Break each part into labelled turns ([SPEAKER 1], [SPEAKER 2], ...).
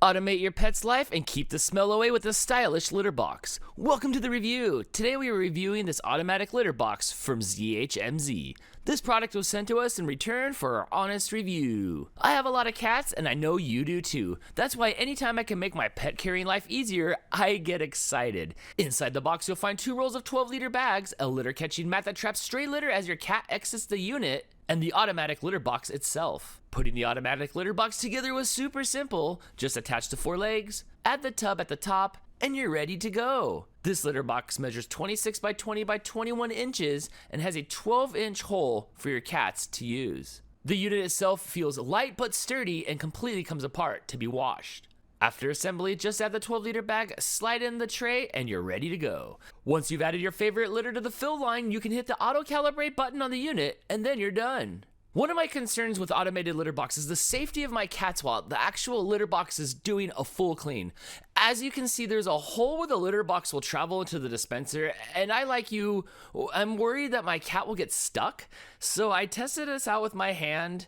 [SPEAKER 1] Automate your pet's life and keep the smell away with a stylish litter box. Welcome to the review. Today we are reviewing this automatic litter box from ZHMZ. This product was sent to us in return for our honest review. I have a lot of cats and I know you do too. That's why anytime I can make my pet carrying life easier, I get excited. Inside the box you'll find 2 rolls of 12-liter bags, a litter catching mat that traps stray litter as your cat exits the unit, and the automatic litter box itself. Putting the automatic litter box together was super simple. Just attach the 4 legs, add the tub at the top, and you're ready to go. This litter box measures 26 by 20 by 21 inches and has a 12-inch hole for your cats to use. The unit itself feels light but sturdy and completely comes apart to be washed. After assembly, just add the 12-liter bag, slide in the tray, and you're ready to go. Once you've added your favorite litter to the fill line, you can hit the auto-calibrate button on the unit, and then you're done. One of my concerns with automated litter boxes is the safety of my cats while the actual litter box is doing a full clean. As you can see, there's a hole where the litter box will travel into the dispenser, and I'm worried that my cat will get stuck. So I tested this out with my hand,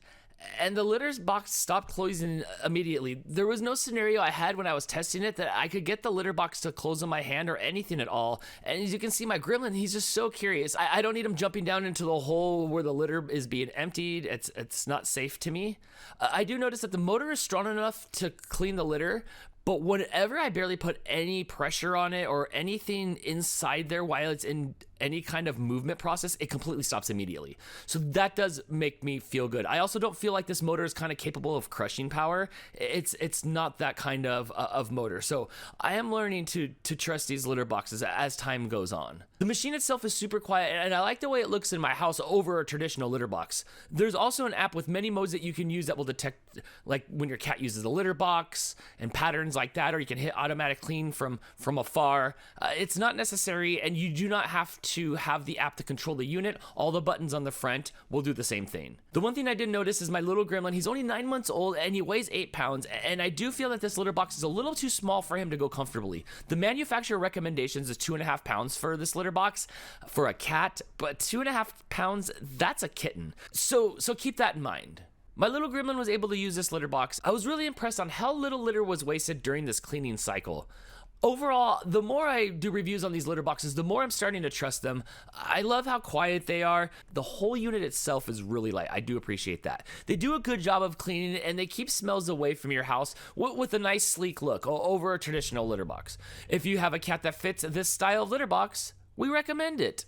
[SPEAKER 1] and the litter box stopped closing immediately. There was no scenario I had when I was testing it that I could get the litter box to close on my hand or anything at all. And as you can see, my gremlin, he's just so curious. I don't need him jumping down into the hole where the litter is being emptied. It's not safe to me. I do notice that the motor is strong enough to clean the litter, but whenever I barely put any pressure on it or anything inside there while it's in any kind of movement process, it completely stops immediately. So that does make me feel good. I also don't feel like this motor is kind of capable of crushing power. It's not that kind of motor. So I am learning to trust these litter boxes as time goes on. The machine itself is super quiet, and I like the way it looks in my house over a traditional litter box. There's also an app with many modes that you can use that will detect like when your cat uses the litter box and patterns like that, or you can hit automatic clean from afar. It's not necessary, and you do not have to have the app to control the unit. All the buttons on the front will do the same thing. The one thing I did notice is my little gremlin, he's only 9 months old and he weighs 8 pounds, and I do feel that this litter box is a little too small for him to go comfortably. The manufacturer recommendations is 2.5 pounds for this litter box for a cat, but 2.5 pounds, that's a kitten. So keep that in mind. My little gremlin was able to use this litter box. I was really impressed on how little litter was wasted during this cleaning cycle. Overall, the more I do reviews on these litter boxes, the more I'm starting to trust them. I love how quiet they are. The whole unit itself is really light. I do appreciate that. They do a good job of cleaning it, and they keep smells away from your house with a nice sleek look over a traditional litter box. If you have a cat that fits this style of litter box, we recommend it.